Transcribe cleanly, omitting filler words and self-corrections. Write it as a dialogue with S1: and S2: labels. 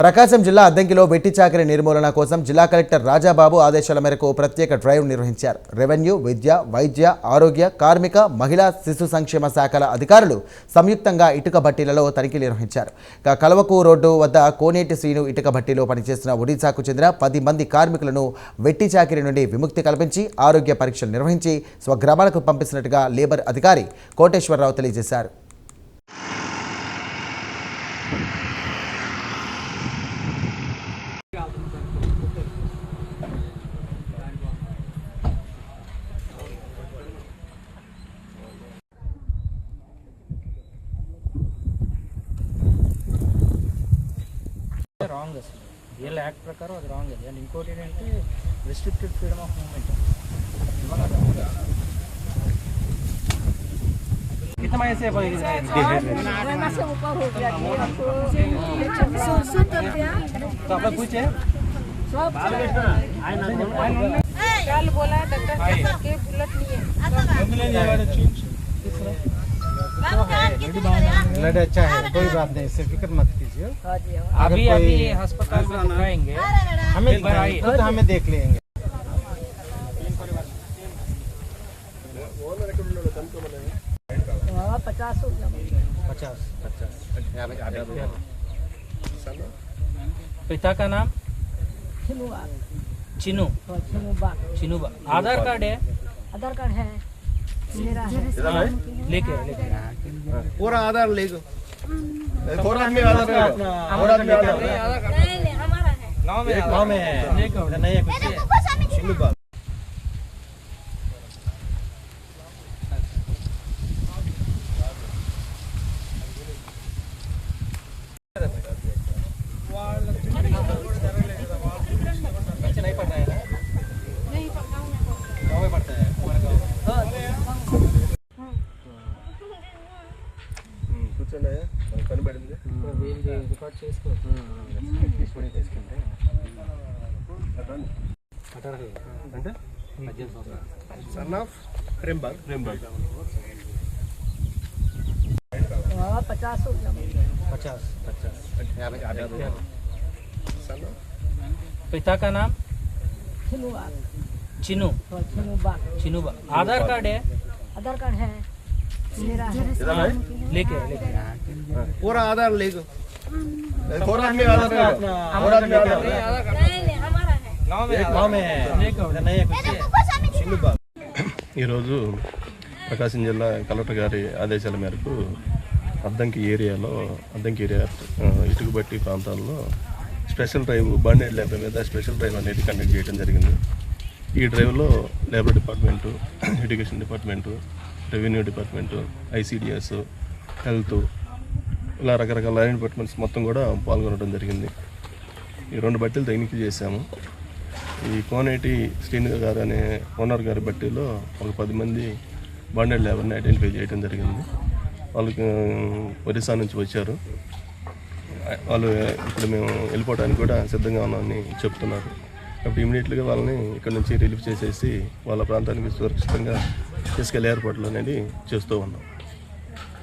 S1: ప్రకాశం జిల్లా అద్దంకిలో వెట్టి చాకరీ నిర్మూలన కోసం జిల్లా కలెక్టర్ రాజాబాబు ఆదేశాల మేరకు ప్రత్యేక డ్రైవ్ నిర్వహించారు. రెవెన్యూ, విద్య, వైద్య, ఆరోగ్య, కార్మిక, మహిళా శిశు సంక్షేమ శాఖల అధికారులు సంయుక్తంగా ఇటుక భట్టీలలో తనిఖీలు నిర్వహించారు. కలవకు రోడ్డు వద్ద కోనేటి శ్రీను ఇటుక భట్టీలో పనిచేస్తున్న ఒడిశాకు చెందిన 10 మంది కార్మికులను వెట్టి చాకరీ నుండి విముక్తి కల్పించి ఆరోగ్య పరీక్షలు నిర్వహించి స్వగ్రామాలకు పంపిస్తున్నట్టుగా లేబర్ అధికారి కోటేశ్వరరావు తెలియజేశారు.
S2: రాంగ్ అసలు రియల్ యాక్ట్ ప్రకారం అది రాంగ్ అది. అండ్ ఇంకోటి ఏంటంటే రెస్ట్రిక్టెడ్ ఫ్రీడమ్ ఆఫ్ మూవ్మెంట్. कितना ऐसे तो आप लोग पूछे
S3: कल बोला डॉक्टर के बुलेट
S4: ब्लड अच्छा है, कोई बात नहीं, इससे फिक्र मत कीजिए.
S2: अभी अस्पताल में दिखाएंगे,
S4: हमें देख लेंगे.
S2: पिता का नाम चिनूबा. आधार कार्ड है?
S3: आधार कार्ड है मेरा है.
S2: लेके
S4: पूरा आधार ले लो.
S2: नहीं नहीं हमारा है. गाँव में है. नहीं है कुछ. नहीं पढ़ना है ना?
S3: नहीं पढ़ना
S2: गाँव में पढ़ता है.
S4: కూర్చోండి, కనబడింది.
S2: రికార్డ్ చేసుకో.
S4: అంటే సన్ ఆఫ్ ప్రేమ్బర్గ్
S2: 50
S4: సన్ ఆఫ్
S2: पिता का नाम चिनूबा. आधार कार्ड है?
S3: आधार कार्ड है मेरा है.
S2: लेके
S4: पूरा आधार ले लो.
S3: नहीं नहीं हमारा है.
S2: गाँव में है. नहीं है कुछ.
S5: ఈరోజు ప్రకాశం జిల్లా కలెక్టర్ గారి ఆదేశాల మేరకు అద్దంకి ఏరియా ఇటుకబట్టి ప్రాంతాల్లో స్పెషల్ డ్రైవ్ బండెడ్ లేబర్ మీద స్పెషల్ డ్రైవ్ అనేది కండక్ట్ చేయడం జరిగింది. ఈ డ్రైవ్లో labour department, education department, revenue department, ICDS, health, ఇలా రకరకాల లైన్ డిపార్ట్మెంట్స్ మొత్తం కూడా పాల్గొనడం జరిగింది. ఈ 2 బట్టీలు తనిఖీ చేశాము. ఈ కోనేటి శ్రీను గారు అనే ఓనర్ గారి బట్టీలో ఒక 10 మంది బాండెడ్ లేబర్ని ఐడెంటిఫై చేయడం జరిగింది. వాళ్ళకి ఒరిస్సా నుంచి వచ్చారు. వాళ్ళు ఇప్పుడు మేము వెళ్ళిపోవడానికి కూడా సిద్ధంగా ఉన్నామని చెప్తున్నారు. కాబట్టి ఇమీడియట్గా వాళ్ళని ఇక్కడ నుంచి రిలీఫ్ చేసేసి వాళ్ళ ప్రాంతానికి సురక్షితంగా తీసుకెళ్లే ఏర్పాట్లు అనేది చేస్తూ ఉన్నాం.